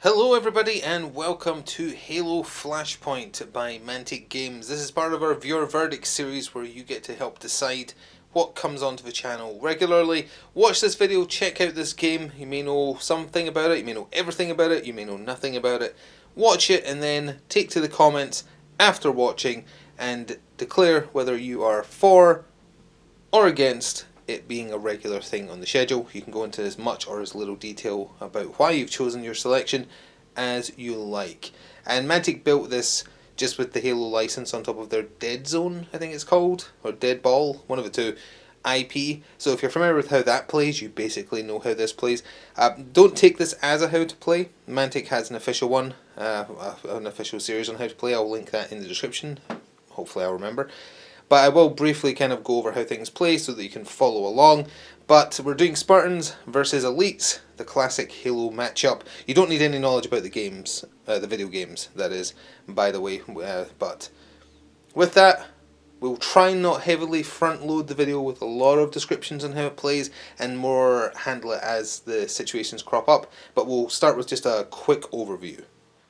Hello everybody and welcome to Halo Flashpoint by Mantic Games. This is part of our Viewer Verdict series where you get to help decide what comes onto the channel regularly. Watch this video, check out this game. You may know something about it, you may know everything about it, you may know nothing about it. Watch it and then take to the comments after watching and declare whether you are for or against it being a regular thing on the schedule. You can go into as much or as little detail about why you've chosen your selection as you like. And Mantic built this just with the Halo license on top of their Dead Zone, I think it's called, or Dead Ball, one of the two, IP. So if you're familiar with how that plays, you basically know how this plays. Don't take this as a how to play. Mantic has an official one, an official series on how to play. I'll link that in the description. Hopefully I'll remember. But I will briefly kind of go over how things play so that you can follow along. But we're doing Spartans versus Elites, the classic Halo matchup. You don't need any knowledge about the games, the video games, that is, by the way. But with that, we'll try and not heavily front load the video with a lot of descriptions on how it plays and more handle it as the situations crop up. But we'll start with just a quick overview.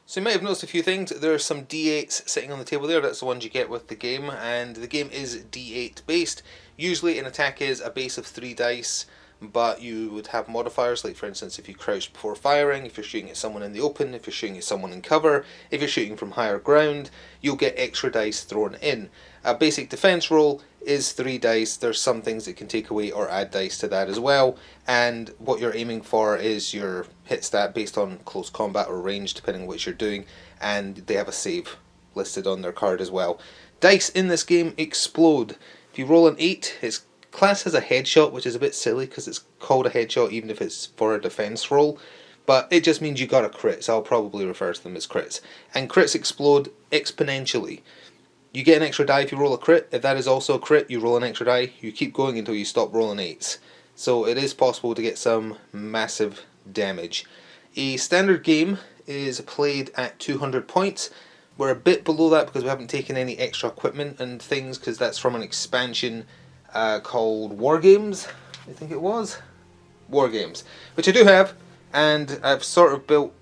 So you might have noticed a few things. There are some D8s sitting on the table there. That's the ones you get with the game, and the game is D8 based. Usually an attack is a base of 3 dice, but you would have modifiers, like for instance if you crouch before firing, if you're shooting at someone in the open, if you're shooting at someone in cover, if you're shooting from higher ground, you'll get extra dice thrown in. A basic defense roll is 3 dice. There's some things that can take away or add dice to that as well, and what you're aiming for is your hit stat based on close combat or range, depending on what you're doing, and they have a save listed on their card as well. Dice in this game explode. If you roll an 8, it's classed as a headshot, which is a bit silly because it's called a headshot even if it's for a defense roll, but it just means you got a crit, so I'll probably refer to them as crits. And crits explode exponentially. You get an extra die if you roll a crit. If that is also a crit, you roll an extra die. You keep going until you stop rolling 8s. So it is possible to get some massive damage. A standard game is played at 200 points. We're a bit below that because we haven't taken any extra equipment and things, because that's from an expansion called War Games, I think it was. War Games, which I do have, and I've sort of built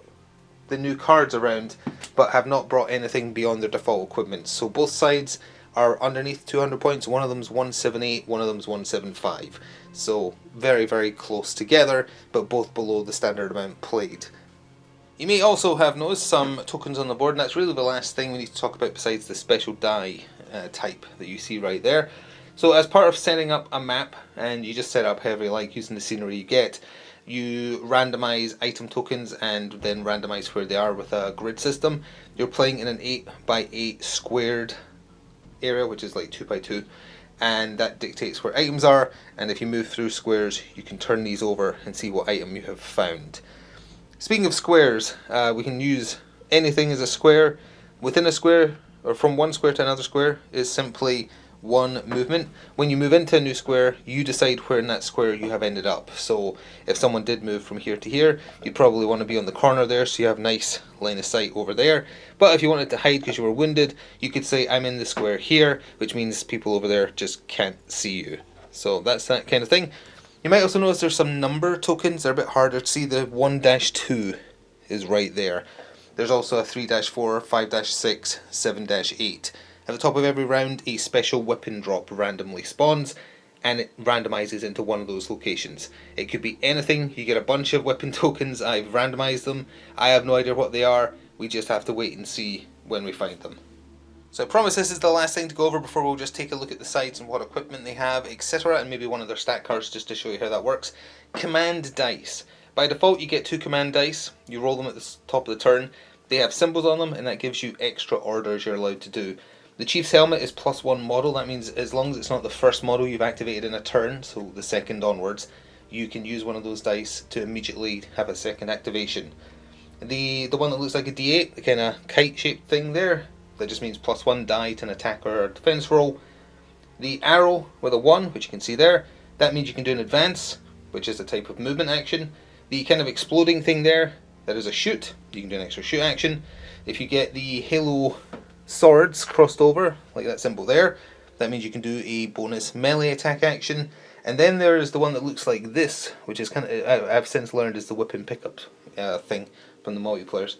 the new cards around, but have not brought anything beyond their default equipment. So both sides are underneath 200 points. One of them's 178, one of them's 175. So very, very close together, but both below the standard amount played. You may also have noticed some tokens on the board, and that's really the last thing we need to talk about besides the special die type that you see right there. So as part of setting up a map, and you just set up however you like using the scenery you get, you randomize item tokens and then randomize where they are with a grid system. You're playing in an 8x8 squared area, which is like 2x2, and that dictates where items are, and if you move through squares you can turn these over and see what item you have found. Speaking of squares, we can use anything as a square. Within a square, or from one square to another square, is simply one movement. When you move into a new square, you decide where in that square you have ended up. So if someone did move from here to here, you'd probably want to be on the corner there so you have nice line of sight over there. But if you wanted to hide because you were wounded, you could say I'm in the square here, which means people over there just can't see you. So that's that kind of thing. You might also notice there's some number tokens. They're a bit harder to see. The 1-2 is right there. There's also a 3-4, 5-6, 7-8. At the top of every round, a special weapon drop randomly spawns, and it randomizes into one of those locations. It could be anything. You get a bunch of weapon tokens. I've randomized them. I have no idea what they are. We just have to wait and see when we find them. So I promise this is the last thing to go over before we'll just take a look at the sides and what equipment they have, etc., and maybe one of their stat cards just to show you how that works. Command dice. By default you get 2 command dice. You roll them at the top of the turn. They have symbols on them, and that gives you extra orders you're allowed to do. The Chief's helmet is +1 model. That means as long as it's not the first model you've activated in a turn, so the second onwards, you can use one of those dice to immediately have a second activation. The one that looks like a D8, the kind of kite shaped thing there, that just means +1 die to an attack or a defense roll. The arrow with a 1, which you can see there, that means you can do an advance, which is a type of movement action. The kind of exploding thing there, that is a shoot. You can do an extra shoot action. If you get the Halo swords crossed over, like that symbol there, that means you can do a bonus melee attack action. And then there is the one that looks like this, which is kind of, I've since learned is the whip and pickup thing from the multiplayers.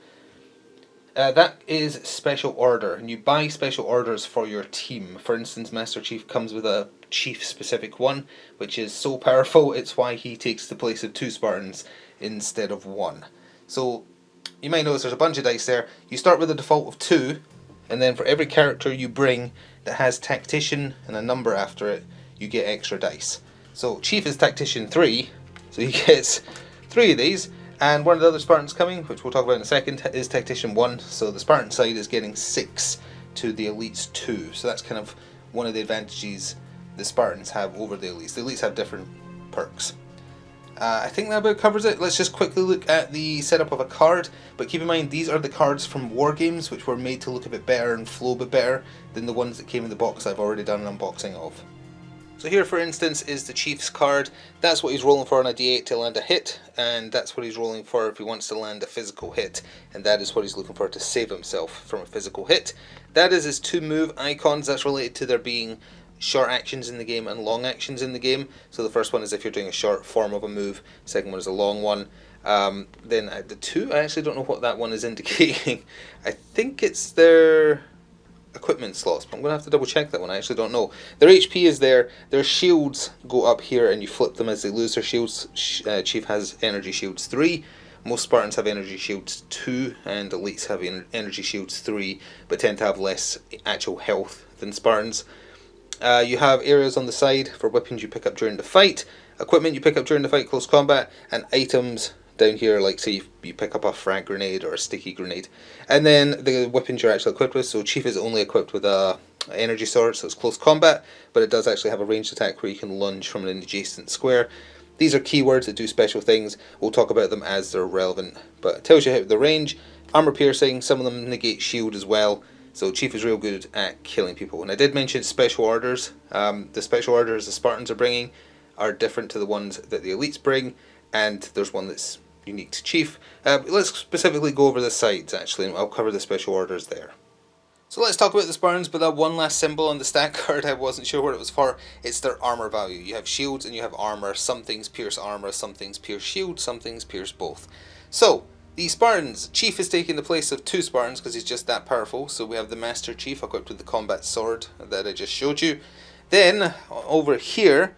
That is special order, and you buy special orders for your team. For instance, Master Chief comes with a chief specific one, which is so powerful it's why he takes the place of 2 Spartans instead of 1. So you might notice there's a bunch of dice there. You start with a default of 2, and then for every character you bring that has Tactician and a number after it, you get extra dice. So Chief is Tactician 3, so he gets 3 of these. And one of the other Spartans coming, which we'll talk about in a second, is Tactician 1. So the Spartan side is getting 6 to the Elites 2. So that's kind of one of the advantages the Spartans have over the Elites. The Elites have different perks. I think that about covers it. Let's just quickly look at the setup of a card. But keep in mind, these are the cards from War Games, which were made to look a bit better and flow a bit better than the ones that came in the box I've already done an unboxing of. So here, for instance, is the Chief's card. That's what he's rolling for on a d8 to land a hit, and that's what he's rolling for if he wants to land a physical hit, and that is what he's looking for to save himself from a physical hit. That is his 2 move icons. That's related to there being short actions in the game and long actions in the game. So the first one is if you're doing a short form of a move, second one is a long one. Then the 2, I actually don't know what that one is indicating. I think it's their equipment slots, but I'm going to have to double check that one. I actually don't know. Their HP is there. Their shields go up here and you flip them as they lose their shields. Chief has energy shields 3. Most Spartans have energy shields 2, and Elites have energy shields 3, but tend to have less actual health than Spartans. You have areas on the side for weapons you pick up during the fight, equipment you pick up during the fight, close combat, and items down here, like say you pick up a frag grenade or a sticky grenade. And then the weapons you're actually equipped with. So Chief is only equipped with a energy sword, so it's close combat, but it does actually have a ranged attack where you can lunge from an adjacent square. These are keywords that do special things. We'll talk about them as they're relevant, but it tells you how the range, armor piercing, some of them negate shield as well. So Chief is real good at killing people. And I did mention special orders. The special orders the Spartans are bringing are different to the ones that the Elites bring, and there's one that's unique to Chief. Let's specifically go over the sides actually, and I'll cover the special orders there. So let's talk about the Spartans, but that one last symbol on the stat card, I wasn't sure what it was for. It's their armor value. You have shields and you have armor. Some things pierce armor, some things pierce shield, some things pierce both. So the Spartans, Chief is taking the place of 2 Spartans because he's just that powerful. So we have the Master Chief equipped with the combat sword that I just showed you. Then over here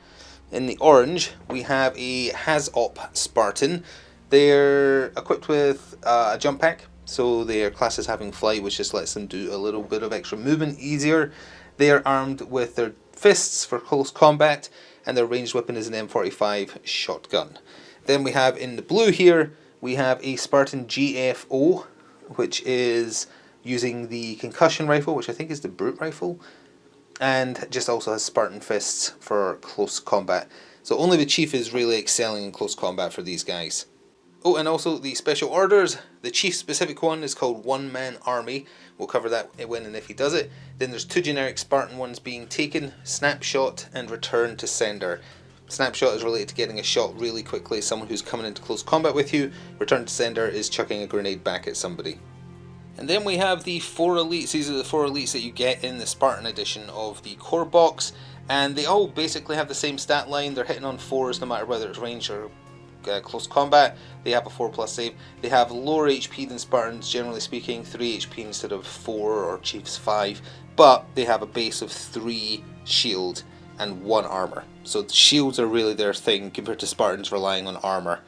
in the orange we have a Has-Op Spartan. They're equipped with a jump pack, so their class is having flight, which just lets them do a little bit of extra movement easier. They are armed with their fists for close combat, and their ranged weapon is an M45 shotgun. Then we have in the blue here, we have a Spartan GFO, which is using the concussion rifle, which I think is the brute rifle, and just also has Spartan fists for close combat. So only the Chief is really excelling in close combat for these guys. Oh, and also the special orders. The Chief specific one is called One Man Army. We'll cover that when and if he does it. Then there's 2 generic Spartan ones being taken, Snapshot and Return to Sender. Snapshot is related to getting a shot really quickly, someone who's coming into close combat with you. Return to Sender is chucking a grenade back at somebody. And then we have the 4 Elites. These are the 4 Elites that you get in the Spartan edition of the core box. And they all basically have the same stat line. They're hitting on 4s no matter whether it's range or close combat. They have a 4+ save. They have lower HP than Spartans, generally speaking, 3 HP instead of 4 or Chief's 5, but they have a base of 3 shield and 1 armor. So the shields are really their thing compared to Spartans relying on armor.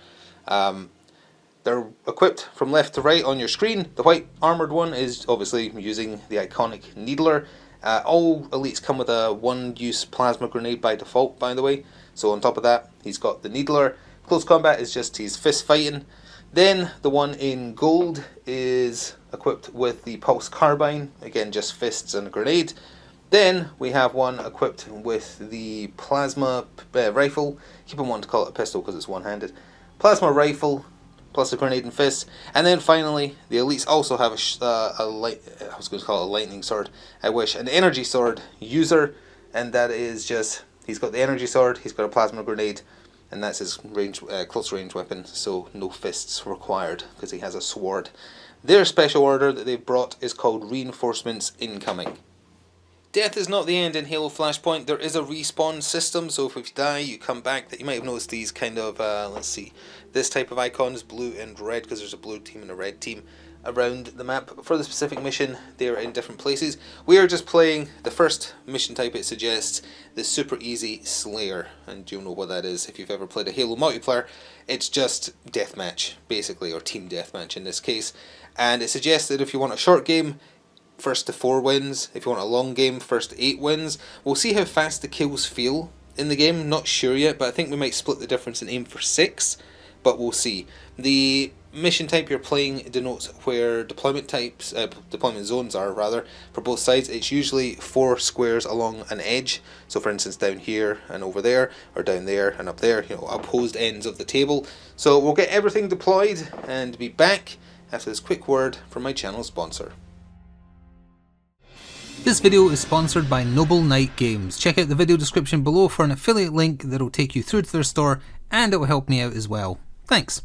They're equipped from left to right on your screen. The white armored one is obviously using the iconic Needler. All Elites come with a 1-use plasma grenade by default, by the way. So on top of that, he's got the Needler. Close combat is just his fist fighting. Then the one in gold is equipped with the pulse carbine, again just fists and a grenade. Then we have one equipped with the plasma rifle. Keep on wanting to call it a pistol because it's one-handed. Plasma rifle plus a grenade and fist. And then finally, the Elites also have I was going to call it a lightning sword. I wish. An energy sword user, and that is just, he's got the energy sword, he's got a plasma grenade, and that's his close range weapon, so no fists required because he has a sword. Their special order that they've brought is called Reinforcements Incoming. Death is not the end in Halo Flashpoint. There is a respawn system, so if you die, you come back. That you might have noticed these kind of, let's see, this type of icons, blue and red, because there's a blue team and a red team around the map. For the specific mission, they're in different places. We are just playing the first mission type it suggests, the super easy Slayer, and you'll know what that is if you've ever played a Halo multiplayer. It's just deathmatch, basically, or team deathmatch in this case. And it suggests that if you want a short game, first to 4 wins. If you want a long game, first to 8 wins. We'll see how fast the kills feel in the game. Not sure yet, but I think we might split the difference and aim for 6. But we'll see. The mission type you're playing denotes where deployment zones are rather for both sides. It's usually 4 squares along an edge. So for instance, down here and over there, or down there and up there. You know, opposed ends of the table. So we'll get everything deployed and be back after this quick word from my channel sponsor. This video is sponsored by Noble Knight Games. Check out the video description below for an affiliate link that will take you through to their store, and it will help me out as well. Thanks.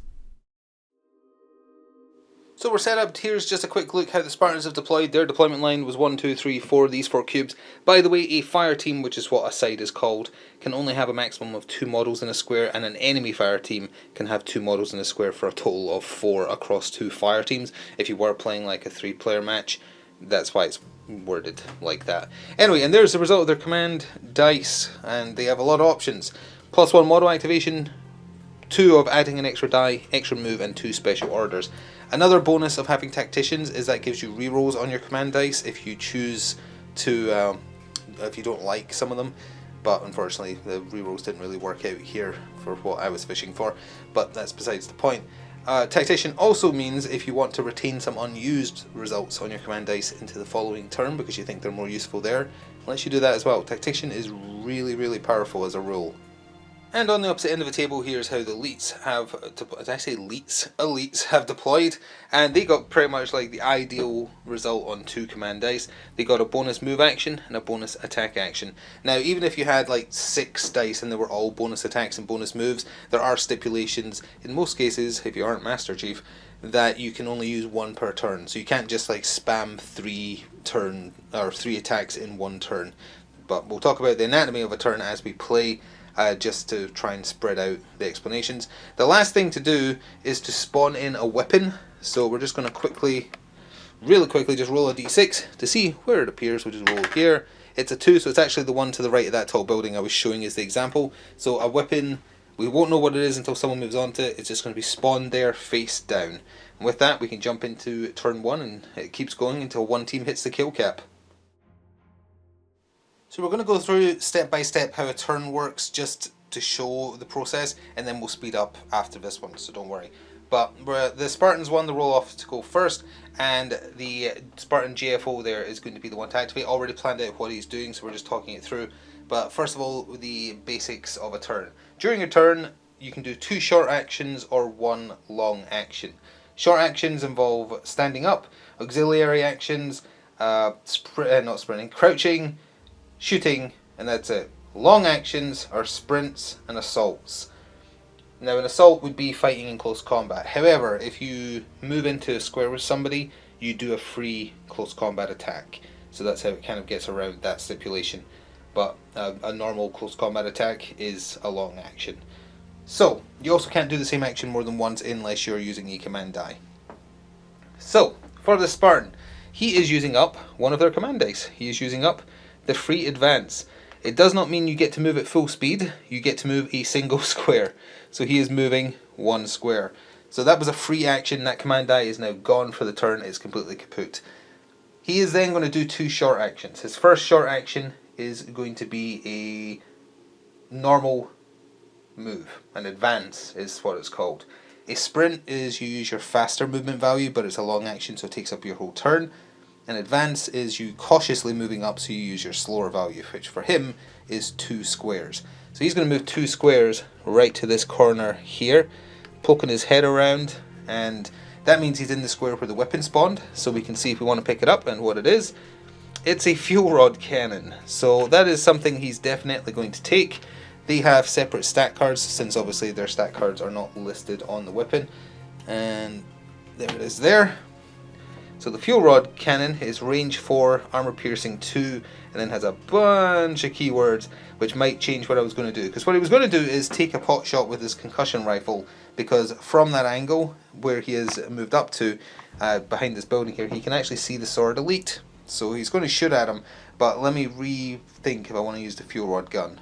So we're set up. Here's just a quick look how the Spartans have deployed. Their deployment line was 1, 2, 3, 4, these 4 cubes. By the way, a fire team, which is what a side is called, can only have a maximum of 2 models in a square, and an enemy fire team can have 2 models in a square for a total of 4 across 2 fire teams. If you were playing like a 3-player match, that's why it's worded like that. Anyway, and there's the result of their command dice, and they have a lot of options. +1 model activation, 2 of adding an extra die, extra move, and 2 special orders. Another bonus of having tacticians is that gives you rerolls on your command dice if you choose to, if you don't like some of them. But unfortunately the rerolls didn't really work out here for what I was fishing for, but that's besides the point. Tactician also means if you want to retain some unused results on your command dice into the following turn because you think they're more useful there, lets you do that as well. Tactician is really powerful as a rule. And on the opposite end of the table, here's how the elites have, did I say elites? Elites have deployed, and they got pretty much like the ideal result on 2 command dice. They got a bonus move action and a bonus attack action. Now, even if you had like 6 dice and they were all bonus attacks and bonus moves, there are stipulations, in most cases, if you aren't Master Chief, that you can only use 1 per turn. So you can't just like spam 3 attacks in 1 turn. But we'll talk about the anatomy of a turn as we play, just to try and spread out the explanations. The last thing to do is to spawn in a weapon. So we're just going to really quickly just roll a d6 to see where it appears. We'll just roll it here. It's a 2, so it's actually the one to the right of that tall building I was showing as the example. So a weapon, we won't know what it is until someone moves on to it. It's just going to be spawned there face down. And with that we can jump into turn 1 and it keeps going until one team hits the kill cap. So we're going to go through step by step how a turn works just to show the process, and then we'll speed up after this one, so don't worry. But the Spartans won the roll off to go first, and the Spartan GFO there is going to be the one to activate. Already planned out what he's doing, so we're just talking it through. But first of all, the basics of a turn. During a turn, you can do 2 short actions or 1 long action. Short actions involve standing up, auxiliary actions, not sprinting, crouching, shooting, and that's it. Long actions are sprints and assaults. Now an assault would be fighting in close combat. However, if you move into a square with somebody, you do a free close combat attack. So that's how it kind of gets around that stipulation. But a normal close combat attack is a long action. So, you also can't do the same action more than once unless you're using a command die. So, for the Spartan, he is using up one of their command dice. He is using up the free advance. It does not mean you get to move at full speed, you get to move a single square. So he is moving 1 square. So that was a free action, that command die is now gone for the turn, it's completely kaput. He is then going to do 2 short actions. His first short action is going to be a normal move, an advance is what it's called. A sprint is you use your faster movement value, but it's a long action so it takes up your whole turn. An advance is you cautiously moving up, so you use your slower value, which for him is 2 squares. So he's going to move 2 squares right to this corner here, poking his head around, and that means he's in the square where the weapon spawned, so we can see if we want to pick it up and what it is. It's a fuel rod cannon, so that is something he's definitely going to take. They have separate stat cards, since obviously their stat cards are not listed on the weapon, and there it is there. So the fuel rod cannon is range 4, armor piercing 2, and then has a bunch of keywords which might change what I was going to do. Because what he was going to do is take a pot shot with his concussion rifle, because from that angle where he has moved up to, behind this building here, he can actually see the Sword Elite. So he's going to shoot at him, but let me rethink if I want to use the fuel rod gun.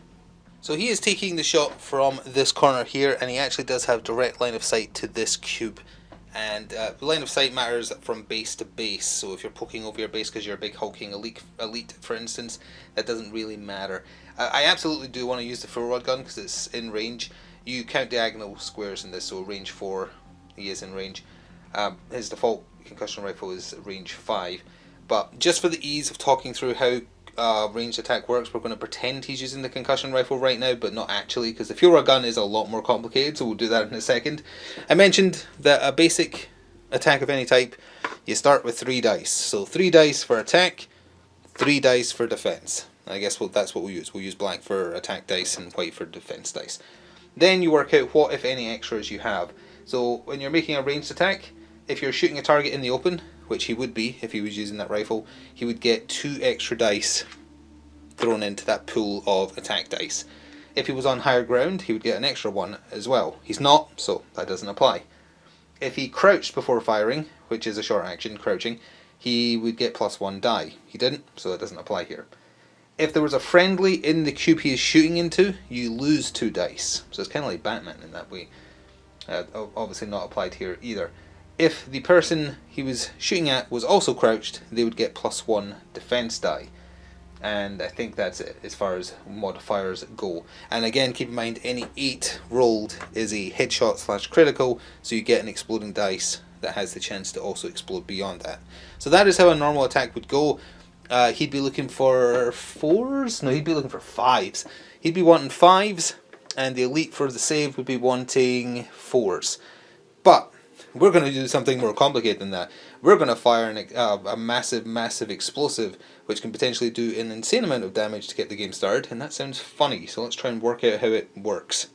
So he is taking the shot from this corner here, and he actually does have direct line of sight to this cube. And line of sight matters from base to base, so if you're poking over your base because you're a big hulking elite, for instance, that doesn't really matter. I absolutely do want to use the full rod gun because it's in range. You count diagonal squares in this, so range 4, he is in range. His default concussion rifle is range 5. But just for the ease of talking through how ranged attack works, we're going to pretend he's using the concussion rifle right now, but not actually, because the fuel rod gun is a lot more complicated, so we'll do that in a second. I mentioned that a basic attack of any type, you start with 3 dice. So 3 dice for attack, 3 dice for defense. I guess that's what we'll use. We'll use black for attack dice and white for defense dice. Then you work out what, if any, extras you have. So when you're making a ranged attack, if you're shooting a target in the open, which he would be if he was using that rifle, he would get 2 extra dice thrown into that pool of attack dice. If he was on higher ground, he would get an extra 1 as well. He's not, so that doesn't apply. If he crouched before firing, which is a short action, crouching, he would get +1 die. He didn't, so that doesn't apply here. If there was a friendly in the cube he is shooting into, you lose 2 dice. So it's kind of like Batman in that way. Obviously not applied here either. If the person he was shooting at was also crouched, they would get +1 defense die. And I think that's it as far as modifiers go. And again, keep in mind, any 8 rolled is a headshot / critical, so you get an exploding dice that has the chance to also explode beyond that. So that is how a normal attack would go. He'd be looking for 4s? No, he'd be looking for 5s. He'd be wanting 5s, and the elite for the save would be wanting 4s. But we're going to do something more complicated than that. We're going to fire a massive explosive, which can potentially do an insane amount of damage to get the game started, and that sounds funny, so let's try and work out how it works.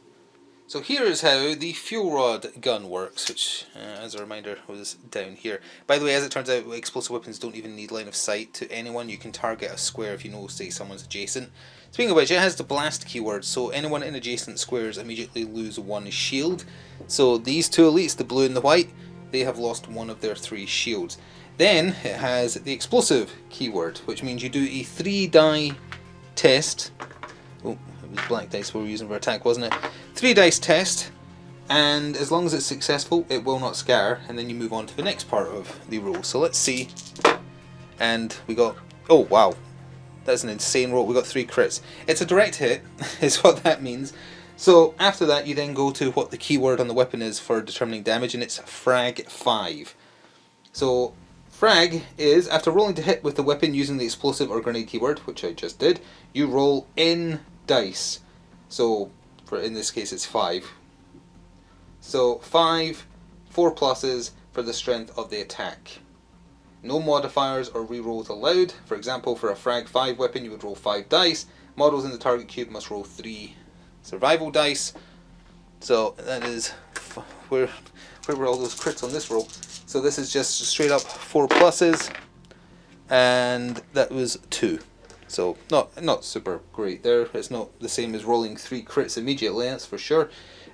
So here is how the fuel rod gun works, which, as a reminder, was down here. By the way, as it turns out, explosive weapons don't even need line of sight to anyone. You can target a square if you know, say, someone's adjacent. Speaking of which, it has the blast keyword, so anyone in adjacent squares immediately lose 1 shield. So these 2 elites, the blue and the white, they have lost 1 of their 3 shields. Then it has the explosive keyword, which means you do a 3 die test. Oh, it was black dice we were using for attack, wasn't it? 3 dice test, and as long as it's successful, it will not scatter, and then you move on to the next part of the roll. So let's see. And we got, oh wow, that's an insane roll. We got 3 crits. It's a direct hit, is what that means. So after that, you then go to what the keyword on the weapon is for determining damage, and it's frag 5. So frag is, after rolling to hit with the weapon using the explosive or grenade keyword, which I just did, you roll in dice. So in this case it's 5. So 5, 4 pluses for the strength of the attack. No modifiers or rerolls allowed. For example, for a frag 5 weapon you would roll 5 dice. Models in the target cube must roll 3 survival dice. So that is, where were all those crits on this roll? So this is just straight up 4 pluses, and that was 2. So not super great there. It's not the same as rolling 3 crits immediately, that's for sure.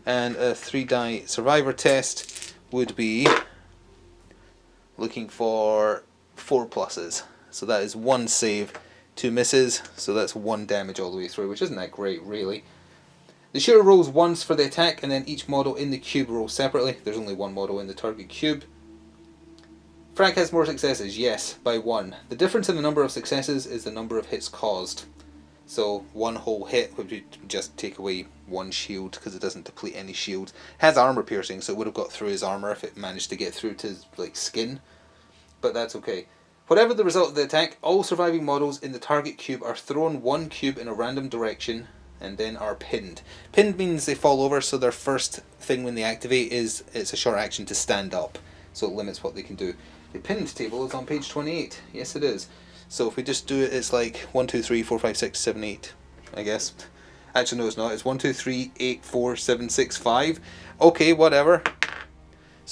And a 3 die survivor test would be looking for 4 pluses. So that is 1 save, 2 misses, so that's 1 damage all the way through, which isn't that great really. The shooter rolls once for the attack, and then each model in the cube rolls separately. There's only 1 model in the target cube. Frag has more successes, yes, by 1. The difference in the number of successes is the number of hits caused. So 1 whole hit would just take away 1 shield, because it doesn't deplete any shield. It has armor piercing, so it would have got through his armor if it managed to get through to his skin. But that's okay. Whatever the result of the attack, all surviving models in the target cube are thrown 1 cube in a random direction, and then are pinned. Pinned means they fall over, so their first thing when they activate is it's a short action to stand up, so it limits what they can do. The pinned table is on page 28. Yes, it is. So if we just do it, it's like 1, 2, 3, 4, 5, 6, 7, 8, I guess. Actually, no, it's not. It's 1, 2, 3, 8, 4, 7, 6, 5. Okay, whatever.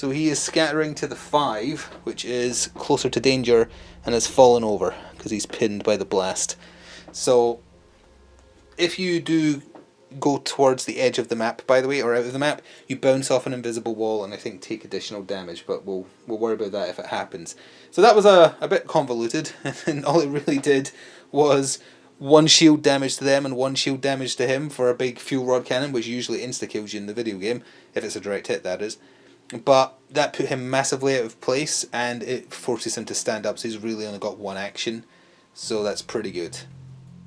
So he is scattering to the 5, which is closer to danger, and has fallen over because he's pinned by the blast. So if you do go towards the edge of the map, by the way, or out of the map, you bounce off an invisible wall and I think take additional damage, but we'll worry about that if it happens. So that was a bit convoluted, and all it really did was 1 shield damage to them and 1 shield damage to him for a big fuel rod cannon, which usually insta-kills you in the video game, if it's a direct hit, that is. But that put him massively out of place, and it forces him to stand up, so he's really only got 1 action, so that's pretty good.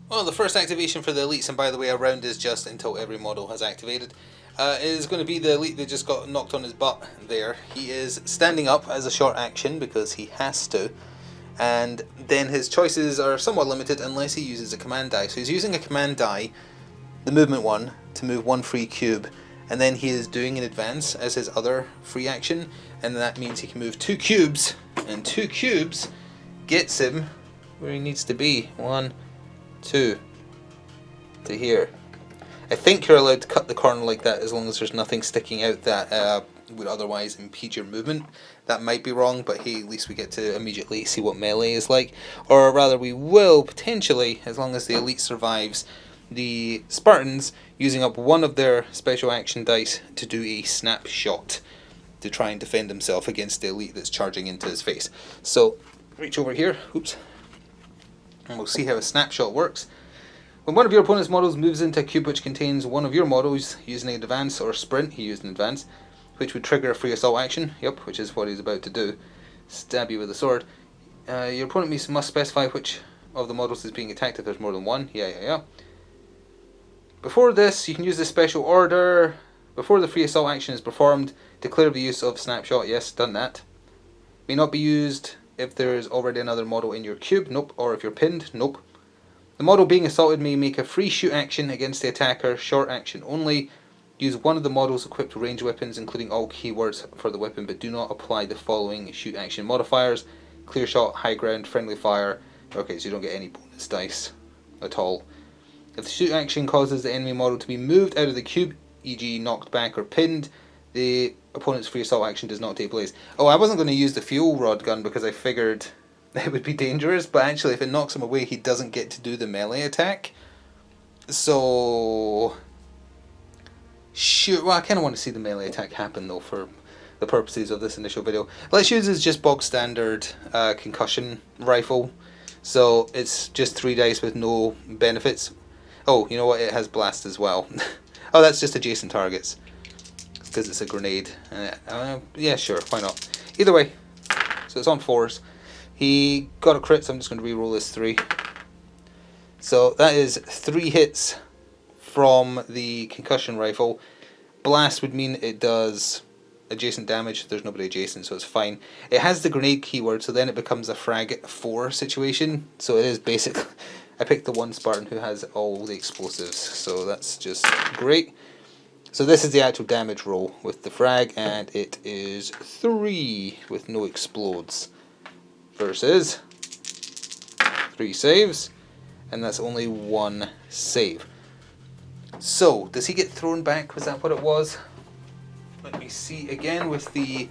Well, the first activation for the elites, and by the way, a round is just until every model has activated, is going to be the elite that just got knocked on his butt there. He is standing up as a short action because he has to, and then his choices are somewhat limited unless he uses a command die. So he's using a command die, the movement one, to move 1 free cube, and then he is doing an advance as his other free action, and that means he can move 2 cubes, and 2 cubes gets him where he needs to be. 1, 2 to here. I think you're allowed to cut the corner like that as long as there's nothing sticking out that would otherwise impede your movement. That might be wrong, but hey, at least we get to immediately see what melee is like. Or rather, we will potentially, as long as the elite survives, the Spartans using up 1 of their special action dice to do a snapshot to try and defend himself against the elite that's charging into his face. So, reach over here, oops, and we'll see how a snapshot works. When one of your opponent's models moves into a cube which contains one of your models using an advance or sprint, he used an advance, which would trigger a free assault action, yep, which is what he's about to do, stab you with a sword. Your opponent must specify which of the models is being attacked if there's more than 1, yeah. Before this, you can use this special order. Before the free assault action is performed, declare the use of snapshot, yes, done that. May not be used if there is already another model in your cube, nope, or if you're pinned, nope. The model being assaulted may make a free shoot action against the attacker, short action only. Use one of the models equipped with ranged weapons, including all keywords for the weapon, but do not apply the following shoot action modifiers: clear shot, high ground, friendly fire. Okay, so you don't get any bonus dice at all. If the shoot action causes the enemy model to be moved out of the cube, e.g. knocked back or pinned, the opponent's free assault action does not take place. Oh, I wasn't going to use the fuel rod gun because I figured it would be dangerous, but actually if it knocks him away, he doesn't get to do the melee attack. So, sure, well, I kind of want to see the melee attack happen though for the purposes of this initial video. Let's use this just bog standard concussion rifle. So it's just 3 dice with no benefits. Oh, you know what, it has blast as well. Oh, that's just adjacent targets, because it's a grenade. Yeah, sure, why not? Either way, so it's on 4s. He got a crit, so I'm just going to re-roll this 3. So that is 3 hits from the concussion rifle. Blast would mean it does adjacent damage. There's nobody adjacent, so it's fine. It has the grenade keyword, so then it becomes a frag 4 situation. So it is basically, I picked the one Spartan who has all the explosives, so that's just great. So this is the actual damage roll with the frag, and it is 3 with no explodes versus 3 saves, and that's only 1 save. So does he get thrown back? Was that what it was? Let me see again with the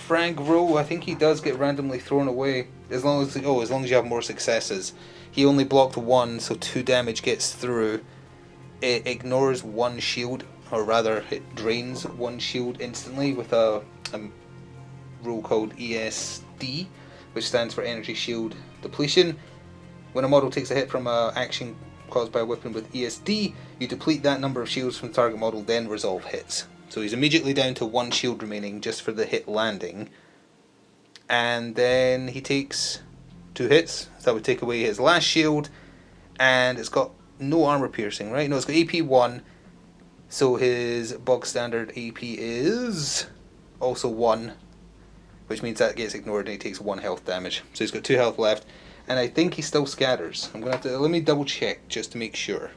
frag roll. I think he does get randomly thrown away as long as you have more successes. He only blocked 1, so 2 damage gets through. It ignores 1 shield, or rather it drains 1 shield instantly with a roll called ESD, which stands for Energy Shield Depletion. When a model takes a hit from an action caused by a weapon with ESD, you deplete that number of shields from the target model, then resolve hits. So he's immediately down to 1 shield remaining just for the hit landing. And then he takes 2 hits, so that would take away his last shield, and it's got no armor piercing, right? No, it's got AP 1, so his bog standard AP is also 1, which means that gets ignored and he takes 1 health damage. So he's got 2 health left, and I think he still scatters. I'm gonna have to, let me double check just to make sure.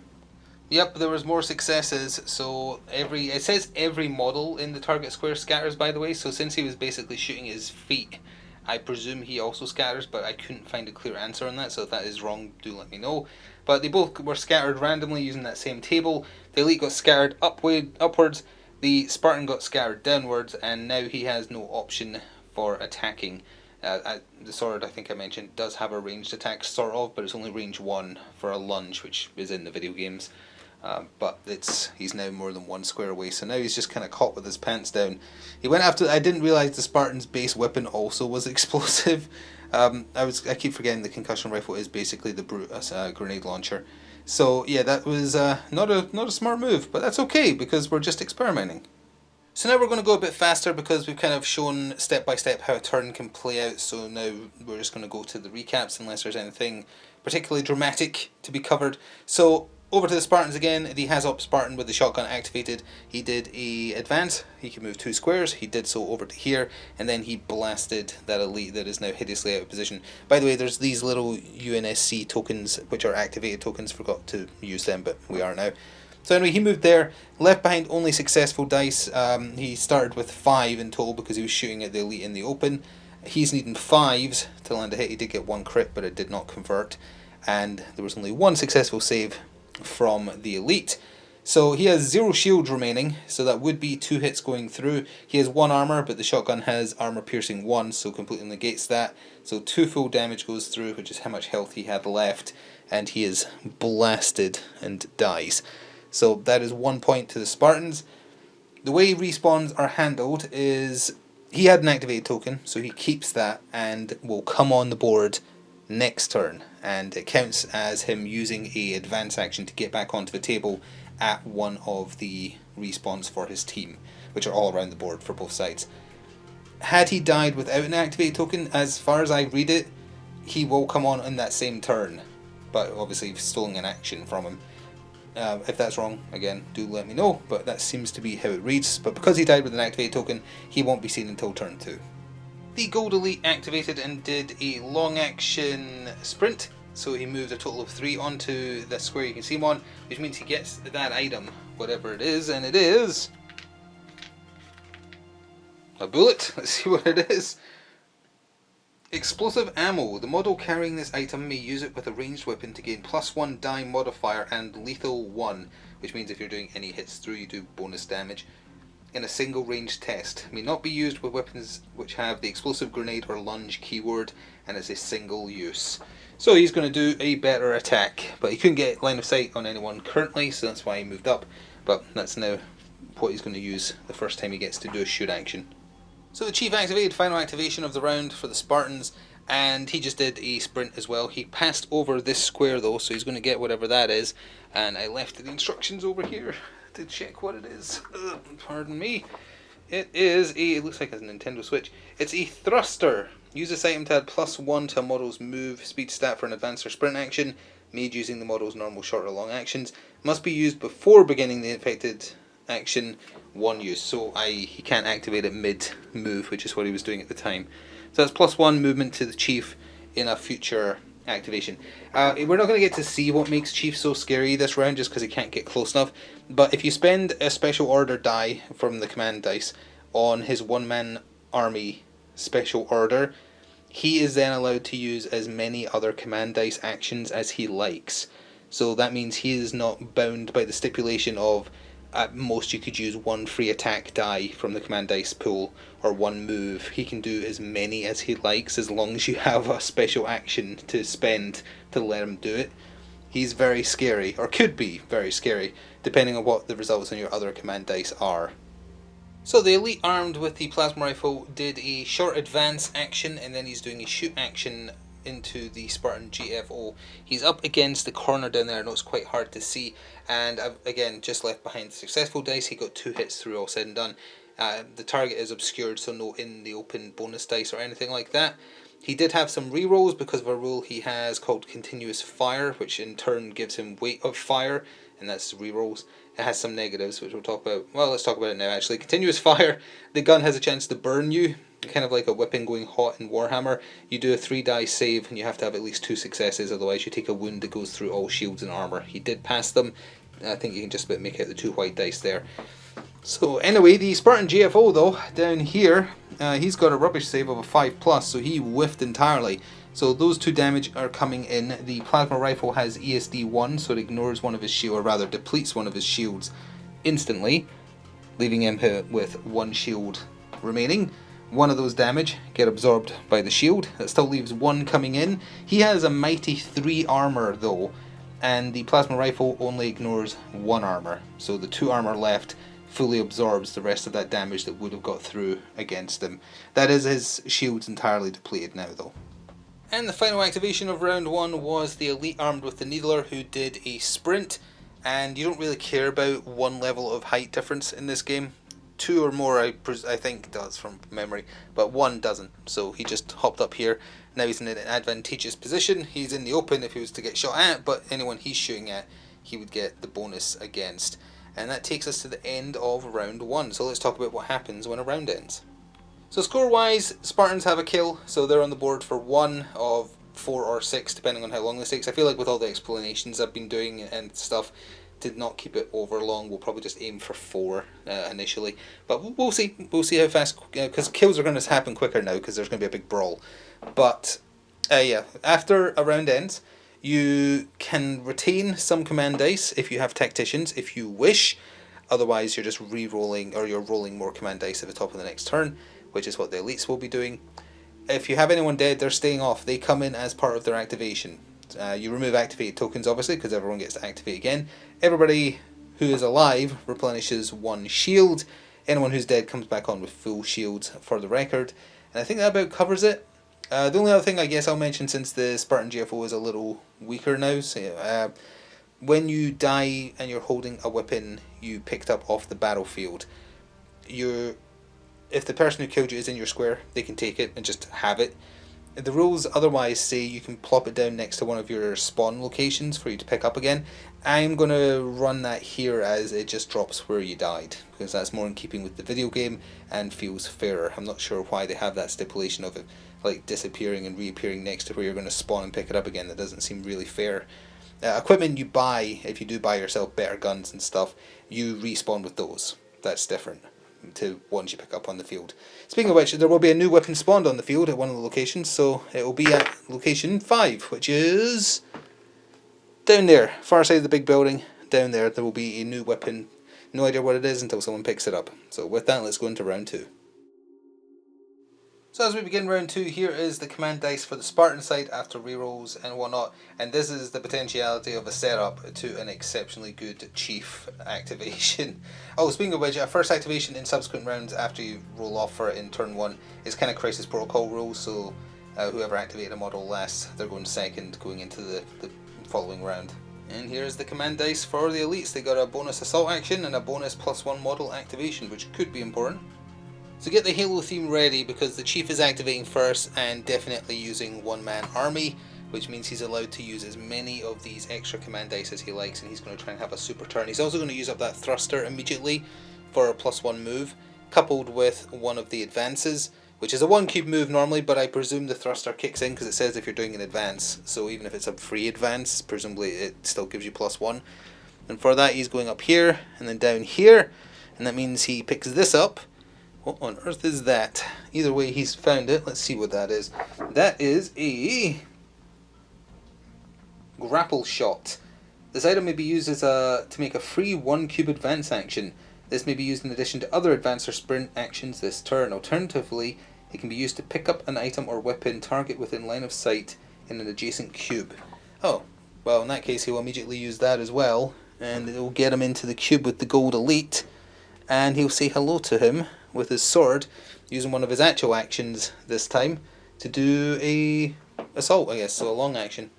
Yep, there was more successes, so it says every model in the target square scatters, by the way, so since he was basically shooting his feet, I presume he also scatters, but I couldn't find a clear answer on that, so if that is wrong, do let me know. But they both were scattered randomly using that same table. The elite got scattered upwards, The Spartan got scattered downwards, and now he has no option for attacking. The sword, I think I mentioned, does have a ranged attack, sort of, but it's only range 1 for a lunge, which is in the video games. But he's now more than 1 square away, so now he's just kind of caught with his pants down. He went after. I didn't realise the Spartan's base weapon also was explosive. I keep forgetting the concussion rifle is basically the Brutus grenade launcher. So yeah, that was not a smart move, but that's okay because we're just experimenting. So now we're going to go a bit faster because we've kind of shown step by step how a turn can play out. So now we're just going to go to the recaps unless there's anything particularly dramatic to be covered. So over to the Spartans again. The has-up Spartan with the shotgun activated. He did a advance. He can move 2 squares. He did so over to here, and then he blasted that elite that is now hideously out of position. By the way, there's these little UNSC tokens which are activated tokens. Forgot to use them, but we are now. So anyway, he moved there, left behind only successful dice. He started with 5 in total because he was shooting at the elite in the open. He's needing 5s to land a hit. He did get 1 crit, but it did not convert. And there was only 1 successful save from the elite. So he has 0 shields remaining, so that would be 2 hits going through. He has 1 armor, but the shotgun has armor piercing 1, so completely negates that. So 2 full damage goes through, which is how much health he had left, and he is blasted and dies. So that is 1 point to the Spartans. The way respawns are handled is he had an activated token, so he keeps that and will come on the board next turn, and it counts as him using a advance action to get back onto the table at one of the respawns for his team, which are all around the board for both sides. Had he died without an activated token, as far as I read it, he will come on that same turn, but obviously you've stolen an action from him. If that's wrong, again, do let me know, but that seems to be how it reads. But because he died with an activated token, he won't be seen until turn 2. The Gold Elite activated and did a long action sprint, so he moved a total of 3 onto the square you can see him on, which means he gets that item, whatever it is, and it is a bullet. Let's see what it is. Explosive ammo. The model carrying this item may use it with a ranged weapon to gain +1 die modifier and lethal 1, which means if you're doing any hits through, you do bonus damage in a single range test. May not be used with weapons which have the explosive grenade or lunge keyword, and is a single use. So he's going to do a better attack, but he couldn't get line of sight on anyone currently, so that's why he moved up. But that's now what he's going to use the first time he gets to do a shoot action. So the Chief activated, final activation of the round for the Spartans, and he just did a sprint as well. He passed over this square though, so he's going to get whatever that is, and I left the instructions over here to check what it is. Pardon me. It looks like it's a Nintendo Switch. It's a thruster. Use this item to add +1 to a model's move speed stat for an advance or sprint action, made using the model's normal short or long actions. Must be used before beginning the affected action, 1 use. So he can't activate it mid-move, which is what he was doing at the time. So that's +1 movement to the Chief in a future activation. We're not going to get to see what makes Chief so scary this round, just because he can't get close enough. But if you spend a special order die from the command dice on his one-man army special order, he is then allowed to use as many other command dice actions as he likes. So that means he is not bound by the stipulation of at most you could use 1 free attack die from the command dice pool or 1 move. He can do as many as he likes as long as you have a special action to spend to let him do it. He's very scary, or could be very scary, depending on what the results on your other command dice are. So the Elite, armed with the plasma rifle, did a short advance action, and then he's doing a shoot action into the Spartan GFO. He's up against the corner down there. I know it's quite hard to see, and I've again just left behind the successful dice. He got 2 hits through, all said and done. The target is obscured, so no in the open bonus dice or anything like that. He did have some rerolls because of a rule he has called continuous fire, which in turn gives him weight of fire, and that's rerolls. It has some negatives, which we'll talk about. Well, let's talk about it now actually. Continuous fire, the gun has a chance to burn you, kind of like a whipping going hot in Warhammer. You do a 3 die save and you have to have at least 2 successes, otherwise you take a wound that goes through all shields and armour. He did pass them. I think you can just about make out the 2 white dice there. So anyway, the Spartan GFO though, down here, he's got a rubbish save of a 5+, so he whiffed entirely. So those 2 damage are coming in. The plasma rifle has ESD 1, so it ignores one of his shields, or rather depletes one of his shields instantly. leaving him with 1 shield remaining. 1 of those damage get absorbed by the shield. That still leaves 1 coming in. He has a mighty 3 armor though, and the plasma rifle only ignores 1 armor. So the 2 armor left fully absorbs the rest of that damage that would have got through against him. That is, his shield's entirely depleted now though. And the final activation of round 1 was the Elite armed with the Needler, who did a sprint, and you don't really care about 1 level of height difference in this game. 2 or more I think does from memory, but 1 doesn't. So he just hopped up here. Now he's in an advantageous position. He's in the open if he was to get shot at, but anyone he's shooting at, he would get the bonus against. And that takes us to the end of round 1. So let's talk about what happens when a round ends. So score-wise, Spartans have a kill, so they're on the board for 1 of 4 or 6, depending on how long this takes. I feel like with all the explanations I've been doing and stuff, did not keep it over long. We'll probably just aim for 4 initially, but we'll see. We'll see how fast, because kills are going to happen quicker now, because there's going to be a big brawl. But yeah, after a round ends, you can retain some command dice if you have tacticians, if you wish. Otherwise, you're just re-rolling, or you're rolling more command dice at the top of the next turn, which is what the elites will be doing. If you have anyone dead, they're staying off. They come in as part of their activation. You remove activated tokens, obviously, because everyone gets to activate again. Everybody who is alive replenishes 1 shield. Anyone who's dead comes back on with full shields for the record. And I think that about covers it. The only other thing I guess I'll mention, since the Spartan GFO is a little weaker now, so, when you die and you're holding a weapon you picked up off the battlefield, if the person who killed you is in your square, they can take it and just have it. The rules otherwise say you can plop it down next to one of your spawn locations for you to pick up again. I'm going to run that here as it just drops where you died, because that's more in keeping with the video game and feels fairer. I'm not sure why they have that stipulation of it like disappearing and reappearing next to where you're going to spawn and pick it up again. That doesn't seem really fair. Equipment you buy, if you do buy yourself better guns and stuff, you respawn with those. That's different to ones you pick up on the field. Speaking of which, there will be a new weapon spawned on the field at one of the locations, so it will be at location 5, which is down there, far side of the big building. Down there, there will be a new weapon. No idea what it is until someone picks it up. So with that, let's go into round 2. So as we begin round 2, here is the command dice for the Spartan side after rerolls and whatnot, and this is the potentiality of a setup to an exceptionally good chief activation. Oh, speaking of which, a first activation in subsequent rounds after you roll off for it in turn 1 is kind of Crisis Protocol rules, so whoever activated a model last, they're going second going into the following round. And here's the command dice for the elites. They got a bonus assault action and a bonus +1 model activation, which could be important. So get the Halo theme ready, because the Chief is activating first and definitely using one-man army, which means he's allowed to use as many of these extra command dice as he likes, and he's going to try and have a super turn. He's also going to use up that thruster immediately for a +1 move, coupled with one of the advances, which is a 1 cube move normally, but I presume the thruster kicks in because it says if you're doing an advance, so even if it's a free advance, presumably it still gives you +1. And for that he's going up here and then down here, and that means he picks this up. What on earth is that? Either way, he's found it. Let's see what that is. That is a grapple shot. This item may be used as to make a free 1 cube advance action. This may be used in addition to other advance or sprint actions this turn. Alternatively, it can be used to pick up an item or weapon target within line of sight in an adjacent cube. Oh, well in that case he'll immediately use that as well, and it will get him into the cube with the gold elite, and he'll say hello to him with his sword, using one of his actual actions this time to do a assault, I guess, so a long action.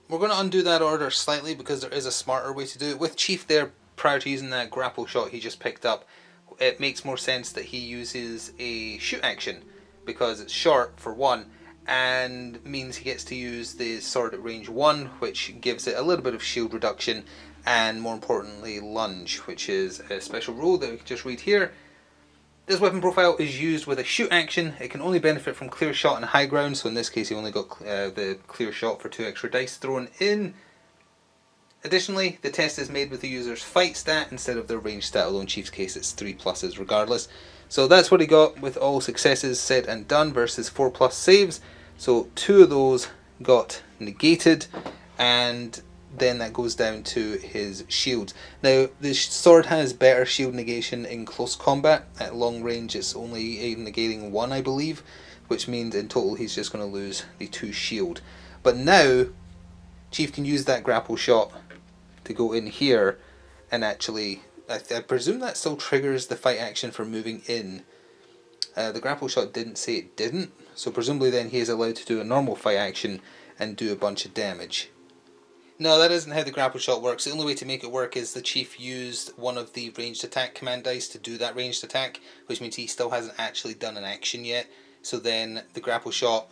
We're going to undo that order slightly because there is a smarter way to do it. With Chief there, prior to using that grapple shot he just picked up, it makes more sense that he uses a shoot action, because it's short for 1 and means he gets to use the sword at range 1, which gives it a little bit of shield reduction, and more importantly lunge, which is a special rule that we can just read here. This weapon profile is used with a shoot action. It can only benefit from clear shot and high ground, so in this case he only got the clear shot for 2 extra dice thrown in. Additionally, the test is made with the user's fight stat instead of their range stat, although in Chief's case it's 3 pluses regardless. So that's what he got with all successes said and done versus 4+ saves. So 2 of those got negated, and then that goes down to his shield. Now, the sword has better shield negation in close combat. At long range, it's only negating 1, I believe, which means in total he's just going to lose the 2 shield. But now, Chief can use that grapple shot to go in here and actually, I presume that still triggers the fight action for moving in. The grapple shot didn't say it didn't, so presumably then he is allowed to do a normal fight action and do a bunch of damage. No, that isn't how the grapple shot works. The only way to make it work is the Chief used one of the ranged attack command dice to do that ranged attack, which means he still hasn't actually done an action yet. So then the grapple shot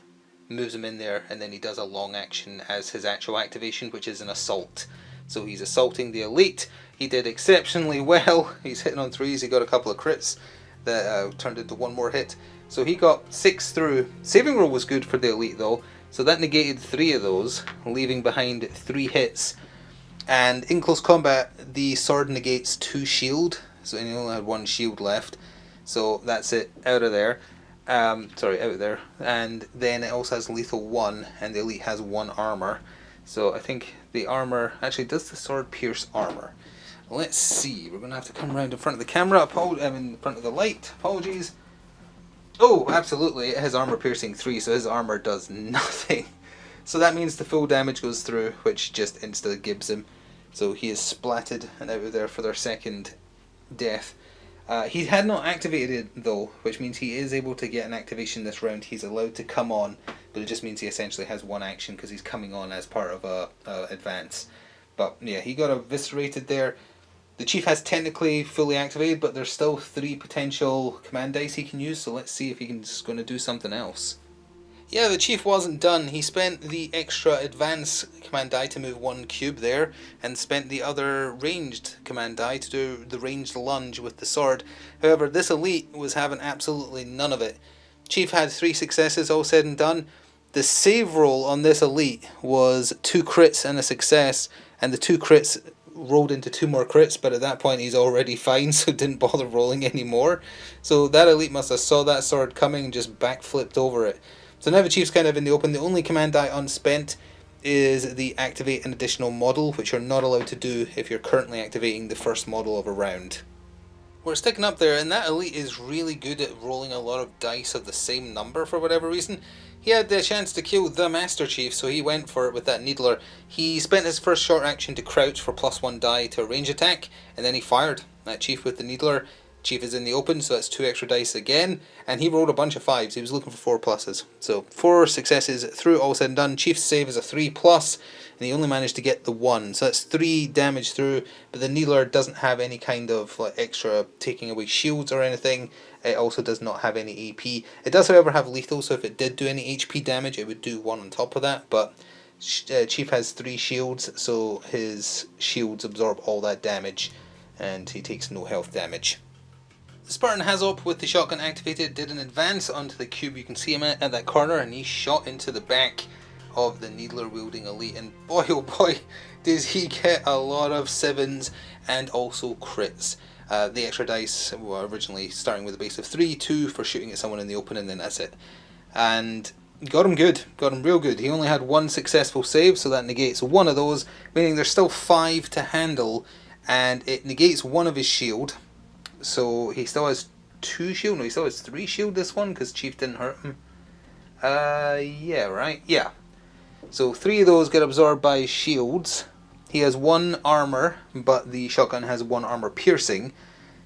moves him in there, and then he does a long action as his actual activation, which is an assault. So he's assaulting the elite. He did exceptionally well. He's hitting on 3s. He got a couple of crits that turned into 1 more hit. So he got 6 through. Saving roll was good for the elite though. So that negated 3 of those, leaving behind 3 hits. And in close combat, the sword negates 2 shield. So he only had 1 shield left. So that's it, out of there. Sorry, out of there. And then it also has lethal 1, and the elite has 1 armor. So I think the armor, actually, does the sword pierce armor? Let's see, we're going to have to come around in front of the camera, in front of the light, apologies. Oh, absolutely, it has armor piercing 3, so his armor does nothing. So that means the full damage goes through, which just insta-gibbs him. So he is splatted and out of there for their second death. He had not activated it though, which means he is able to get an activation this round. He's allowed to come on, but it just means he essentially has 1 action because he's coming on as part of a advance. But yeah, he got eviscerated there. The Chief has technically fully activated, but there's still 3 potential command dice he can use, so let's see if he's going to do something else. Yeah, the Chief wasn't done. He spent the extra advance command die to move 1 cube there, and spent the other ranged command die to do the ranged lunge with the sword. However, this elite was having absolutely none of it. Chief had 3 successes, all said and done. The save roll on this elite was 2 crits and a success, and the 2 crits rolled into 2 more crits, but at that point he's already fine, so didn't bother rolling anymore. So that elite must have saw that sword coming and just backflipped over it. So now the Chief's kind of in the open. The only command die unspent is the activate an additional model, which you're not allowed to do if you're currently activating the first model of a round. We're sticking up there, and that elite is really good at rolling a lot of dice of the same number for whatever reason. He had the chance to kill the Master Chief, so he went for it with that Needler. He spent his first short action to crouch for +1 die to a range attack, and then he fired that Chief with the Needler. Chief is in the open, so that's 2 extra dice again, and he rolled a bunch of 5s. He was looking for 4 pluses. So 4 successes through, all said and done. Chief's save is a 3+, and he only managed to get the 1. So that's 3 damage through, but the Needler doesn't have any kind of extra taking away shields or anything. It also does not have any AP. It does, however, have lethal, so if it did do any HP damage, it would do 1 on top of that, but Chief has 3 shields, so his shields absorb all that damage, and he takes no health damage. The Spartan has up with the shotgun activated, did an advance onto the cube. You can see him at that corner, and he shot into the back of the Needler wielding elite, and boy oh boy does he get a lot of 7s and also crits. The extra dice were originally starting with a base of 3, 2 for shooting at someone in the open, and then that's it. And got him good, got him real good. He only had 1 successful save, so that negates 1 of those, meaning there's still 5 to handle, and it negates 1 of his shield. So he still has 2 shield, no, he still has 3 shield this one, because Chief didn't hurt him. Yeah, right, yeah. So 3 of those get absorbed by shields. He has 1 armor, but the shotgun has 1 armor piercing,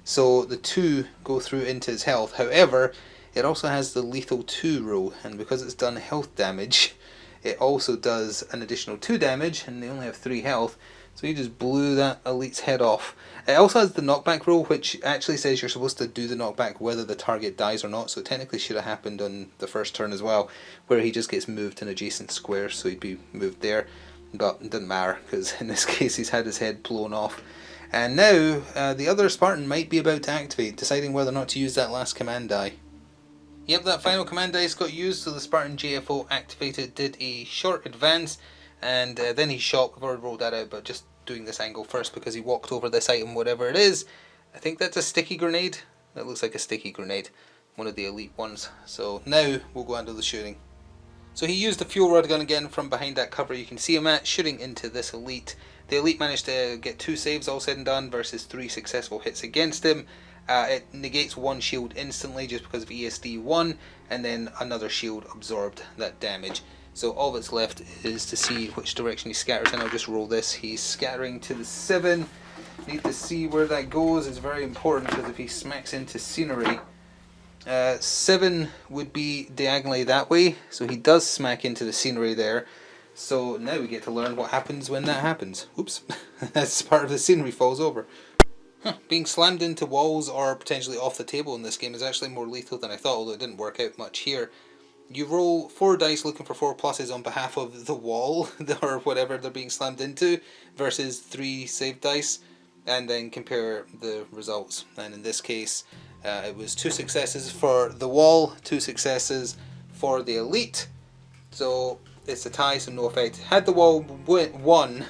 so the 2 go through into his health. However, it also has the lethal 2 roll, and because it's done health damage, it also does an additional 2 damage, and they only have 3 health, so he just blew that elite's head off. It also has the knockback roll, which actually says you're supposed to do the knockback whether the target dies or not, so it technically should have happened on the first turn as well, where he just gets moved to an adjacent square, so he'd be moved there. But it doesn't matter, because in this case he's had his head blown off. And now the other Spartan might be about to activate, deciding whether or not to use that last command die. Yep, that final command dice got used, so the Spartan JFO activated, did a short advance, and then he shot. We've already rolled that out, but just doing this angle first because he walked over this item, whatever it is. I think that's a sticky grenade. That looks like a sticky grenade, one of the elite ones. So now we'll go on to the shooting. So he used the fuel rod gun again from behind that cover you can see him at, shooting into this Elite. The Elite managed to get 2 saves all said and done versus 3 successful hits against him. It negates 1 shield instantly just because of ESD 1, and then another shield absorbed that damage. So all that's left is to see which direction he scatters in. I'll just roll this. He's scattering to the 7. Need to see where that goes. It's very important because if he smacks into scenery, 7 would be diagonally that way. So he does smack into the scenery there. So now we get to learn what happens when that happens. Oops, that's part of the scenery falls over. Being slammed into walls or potentially off the table in this game is actually more lethal than I thought, although it didn't work out much here. You roll 4 dice looking for 4 pluses on behalf of the wall or whatever they're being slammed into versus 3 save dice, and then compare the results. And in this case, it was 2 successes for the wall, 2 successes for the Elite. So it's a tie, so no effect. Had the wall won,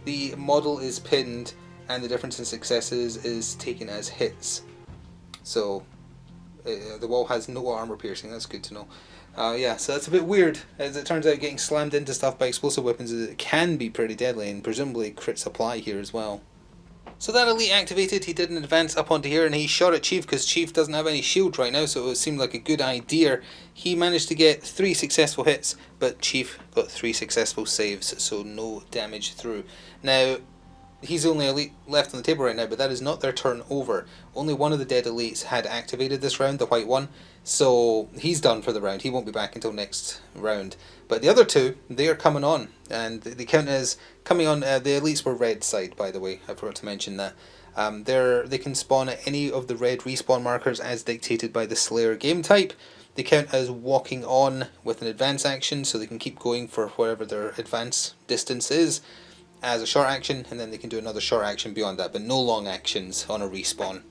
the model is pinned and the difference in successes is taken as hits. So the wall has no armor piercing, that's good to know. Yeah, so that's a bit weird. As it turns out, getting slammed into stuff by explosive weapons can be pretty deadly, and presumably crits apply here as well. So that Elite activated, he did an advance up onto here and he shot at Chief because Chief doesn't have any shield right now, so it seemed like a good idea. He managed to get 3 successful hits, but Chief got 3 successful saves, so no damage through. Now, he's the only Elite left on the table right now, but that is not their turn over. Only one of the dead Elites had activated this round, the white one, so he's done for the round. He won't be back until next round. But the other 2, they are coming on, and they count as coming on. The Elites were red side, by the way, I forgot to mention that. They can spawn at any of the red respawn markers as dictated by the Slayer game type. They count as walking on with an advance action, so they can keep going for whatever their advance distance is as a short action, and then they can do another short action beyond that, but no long actions on a respawn.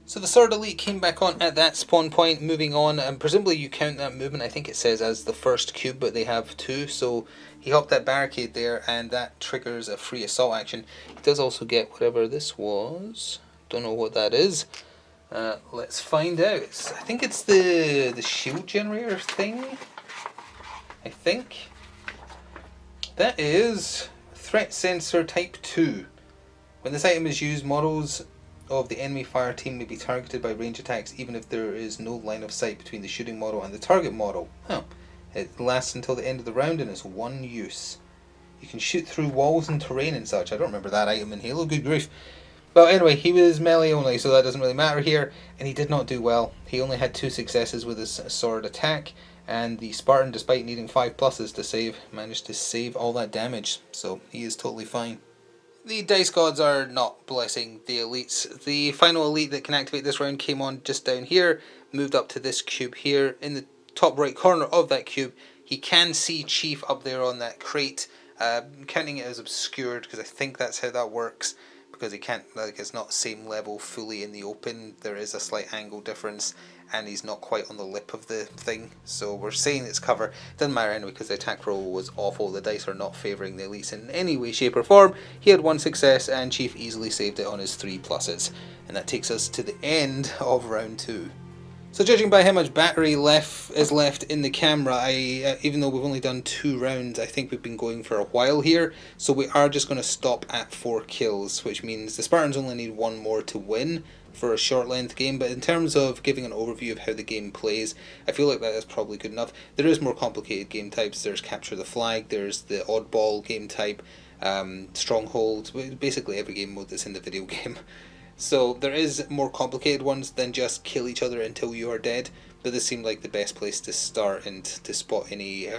So the 3rd Elite came back on at that spawn point, moving on, and presumably you count that movement, I think it says, as the first cube, but they have 2, so he hopped that barricade there, and that triggers a free assault action. He does also get whatever this was, don't know what that is. Let's find out. I think it's the shield generator thing, I think. That is Threat Sensor Type 2. When this item is used, models of the enemy fire team may be targeted by range attacks even if there is no line of sight between the shooting model and the target model. It lasts until the end of the round and is 1 use. You can shoot through walls and terrain and such. I don't remember that item in Halo, good grief. Well, anyway, he was melee only, so that doesn't really matter here, and he did not do well. He only had 2 successes with his sword attack, and the Spartan, despite needing 5 pluses to save, managed to save all that damage, so he is totally fine. The Dice Gods are not blessing the Elites. The final Elite that can activate this round came on just down here, moved up to this cube here. In the top right corner of that cube, he can see Chief up there on that crate. Counting it as obscured, because I think that's how that works, because he can't, like, it's not same level fully in the open. There is a slight angle difference, and he's not quite on the lip of the thing, so we're saying it's cover. It doesn't matter anyway because the attack roll was awful. The dice are not favouring the Elites in any way, shape or form. He had 1 success and Chief easily saved it on his 3 pluses, and that takes us to the end of round 2. So judging by how much battery is left in the camera, even though we've only done 2 rounds, I think we've been going for a while here, so we are just going to stop at 4 kills, which means the Spartans only need 1 more to win for a short length game. But in terms of giving an overview of how the game plays, I feel like that is probably good enough. There is more complicated game types. There's Capture the Flag, there's the Oddball game type, Stronghold, basically every game mode that's in the video game. So there is more complicated ones than just kill each other until you are dead, but this seemed like the best place to start and to spot any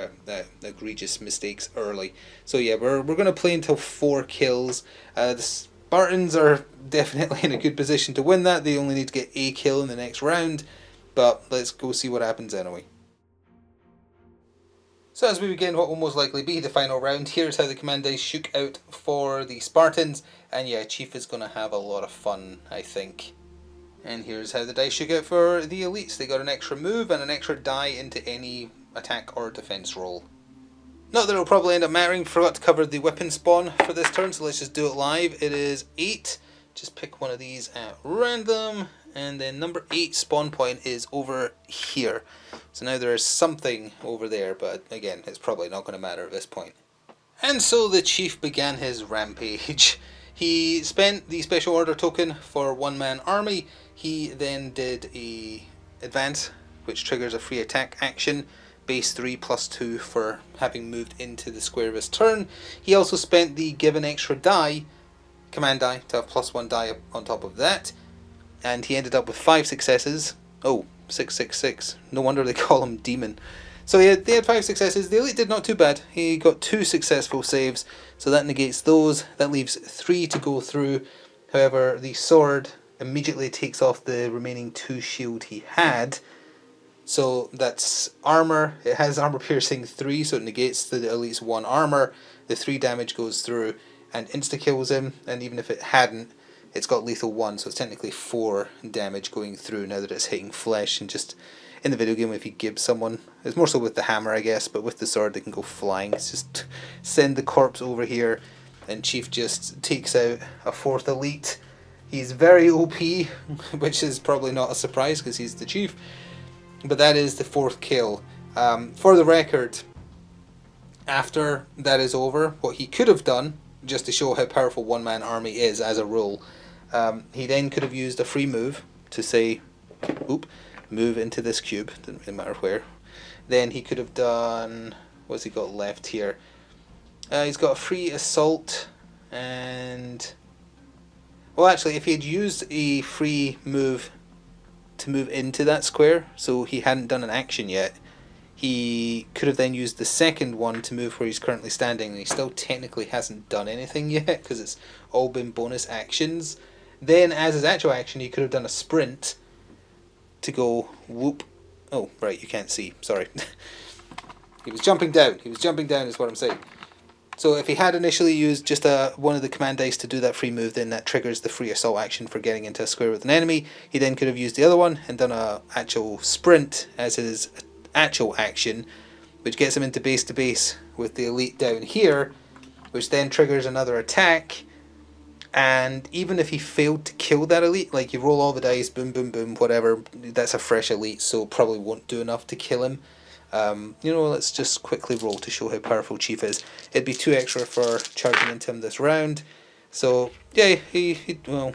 egregious mistakes early. So yeah, we're going to play until 4 kills. The Spartans are definitely in a good position to win that. They only need to get a kill in the next round, but let's go see what happens anyway. So as we begin what will most likely be the final round, here's how the command dice shook out for the Spartans, and yeah, Chief is going to have a lot of fun, I think. And here's how the dice shook out for the Elites. They got an extra move and an extra die into any attack or defense roll. Not that it'll probably end up mattering. Forgot to cover the weapon spawn for this turn, so let's just do it live. It is 8. Just pick one of these at random, and then number 8 spawn point is over here. So now there is something over there, but again, it's probably not going to matter at this point. And so the chief began his rampage. He spent the special order token for one-man army. He then did a advance, which triggers a free attack action, base 3+2 for having moved into the square of his turn. He also spent the given extra die, command die, to have +1 die on top of that. And he ended up with 5 successes. Oh, 666. No wonder they call him Demon. So they had 5 successes. The Elite did not too bad. He got 2 successful saves, so that negates those. That leaves 3 to go through. However, the sword immediately takes off the remaining 2 shield he had. So that's armor. It has armor piercing 3, so it negates the Elite's 1 armor. The 3 damage goes through and insta-kills him, and even if it hadn't, it's got lethal 1, so it's technically 4 damage going through now that it's hitting flesh. And just in the video game, if you give someone, it's more so with the hammer I guess, but with the sword they can go flying. It's just send the corpse over here and Chief just takes out a 4th Elite. He's very OP, which is probably not a surprise because he's the Chief. But that is the 4th kill. For the record, after that is over, what he could have done, just to show how powerful one-man army is as a rule, he then could have used a free move to say, oop, move into this cube, doesn't matter where. Then he could have done, what's he got left here? He's got a free assault, and well, actually, if he had used a free move to move into that square, so he hadn't done an action yet, he could have then used the second one to move where he's currently standing, and he still technically hasn't done anything yet because it's all been bonus actions. Then as his actual action, he could have done a sprint to go whoop. Oh, right, you can't see, sorry. He was jumping down is what I'm saying. So if he had initially used just one of the command dice to do that free move, then that triggers the free assault action for getting into a square with an enemy. He then could have used the other one and done a actual sprint as his actual action, which gets him into base to base with the Elite down here, which then triggers another attack. And even if he failed to kill that Elite, like you roll all the dice, boom, boom, boom, whatever, that's a fresh Elite, so probably won't do enough to kill him. Let's just quickly roll to show how powerful Chief is. It'd be 2 extra for charging into him this round. So, yeah, he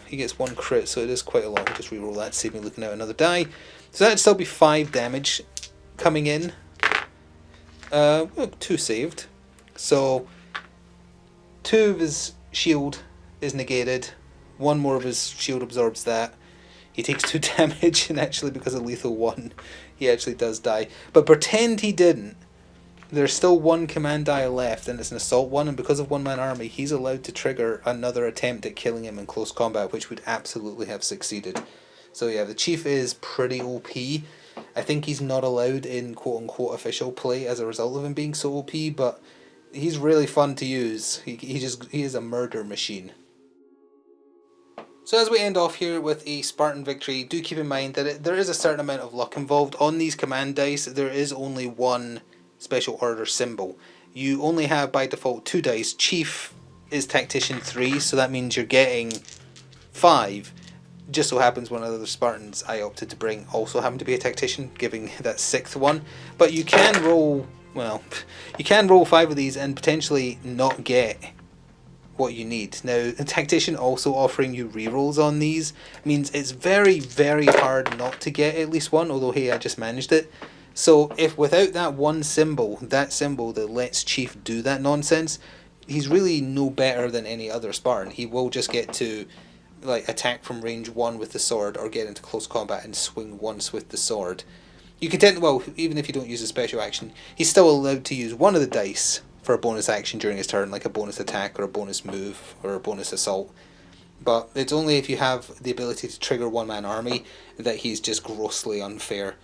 gets 1 crit, so it is quite a lot. Just re-roll that to save me looking out another die. So that'd still be 5 damage coming in. 2 saved. So, 2 of his shield is negated. 1 more of his shield absorbs that. He takes 2 damage, and actually because of lethal 1, he actually does die. But pretend he didn't. There's still 1 command die left, and it's an assault 1, and because of one-man army, he's allowed to trigger another attempt at killing him in close combat, which would absolutely have succeeded. So yeah, the Chief is pretty OP. I think he's not allowed in quote-unquote official play as a result of him being so OP, but he's really fun to use. He is a murder machine. So as we end off here with a Spartan victory, do keep in mind that there is a certain amount of luck involved. On these command dice, there is only 1 special order symbol. You only have by default 2 dice. Chief is Tactician 3, so that means you're getting 5. Just so happens one of the Spartans I opted to bring also happened to be a Tactician, giving that 6th one. But you can roll, well, you can roll 5 of these and potentially not get what you need. Now, a Tactician also offering you rerolls on these means it's very, very hard not to get at least 1, although hey, I just managed it. So if without that 1 symbol, that symbol that lets Chief do that nonsense, he's really no better than any other Spartan. He will just get to like attack from range 1 with the sword, or get into close combat and swing once with the sword. You can well, even if you don't use a special action, he's still allowed to use 1 of the dice for a bonus action during his turn, like a bonus attack or a bonus move or a bonus assault. But it's only if you have the ability to trigger one-man army that he's just grossly unfair.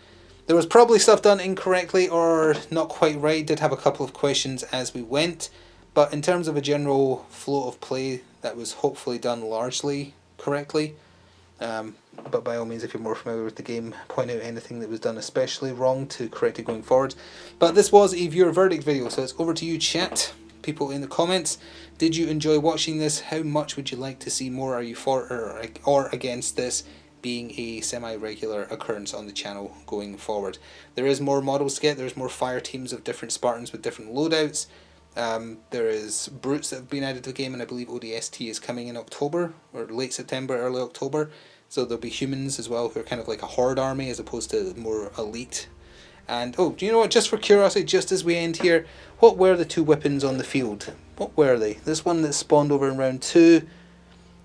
There was probably stuff done incorrectly or not quite right. Did have a couple of questions as we went, but in terms of a general flow of play, that was hopefully done largely correctly. But by all means, if you're more familiar with the game, point out anything that was done especially wrong to correct it going forward. But this was a viewer verdict video, so it's over to you, chat. People in the comments, did you enjoy watching this? How much would you like to see more? Are you for or against this? being a semi-regular occurrence on the channel going forward. There is more models to get, there's more fire teams of different Spartans with different loadouts. There is brutes that have been added to the game, and I believe ODST is coming in October, or late September, early October. So there'll be humans as well, who are kind of like a horde army as opposed to more elite. And, oh, do you know what, just for curiosity, just as we end here, what were the two weapons on the field? What were they? This one that spawned over in round 2,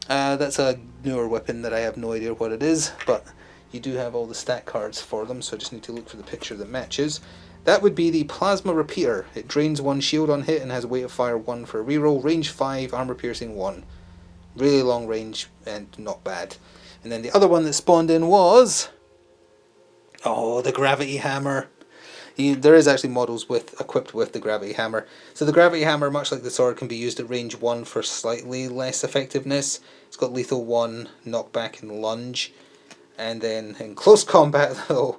that's a newer weapon that I have no idea what it is, but you do have all the stat cards for them, so I just need to look for the picture that matches. That would be the Plasma Repeater. It drains 1 shield on hit and has weight of fire 1 for a reroll, range 5, armor piercing 1. Really long range and not bad. And then the other one that spawned in was... oh, the Gravity Hammer. There is actually models equipped with the Gravity Hammer. So the Gravity Hammer, much like the sword, can be used at range 1 for slightly less effectiveness. It's got lethal 1, knockback and lunge. And then in close combat though,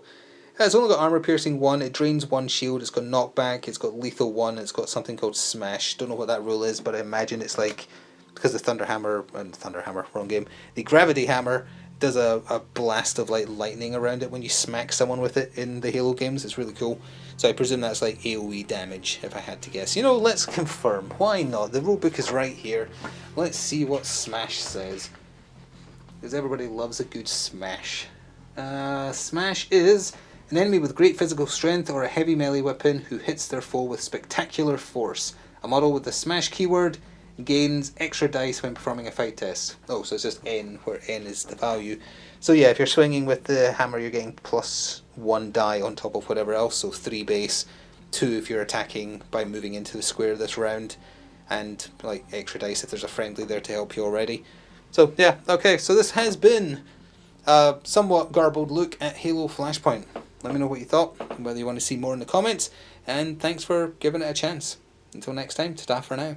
it's only got armor piercing 1, it drains 1 shield, it's got knockback, it's got lethal 1, it's got something called smash. Don't know what that rule is, but I imagine it's like, because the Thunderhammer, wrong game. The Gravity Hammer does a blast of like lightning around it when you smack someone with it in the Halo games. It's really cool. So I presume that's like AoE damage, if I had to guess. You know, let's confirm. Why not? The rulebook is right here. Let's see what Smash says, because everybody loves a good smash. Smash is an enemy with great physical strength or a heavy melee weapon who hits their foe with spectacular force. A model with the smash keyword gains extra dice when performing a fight test. Oh, so it's just N, where N is the value. So yeah, if you're swinging with the hammer, you're getting +1 die on top of whatever else, so 3 base, 2 if you're attacking by moving into the square this round, and like extra dice if there's a friendly there to help you already. So yeah, okay, so this has been a somewhat garbled look at Halo Flashpoint. Let me know what you thought, and whether you want to see more in the comments, and thanks for giving it a chance. Until next time, ta-ta for now.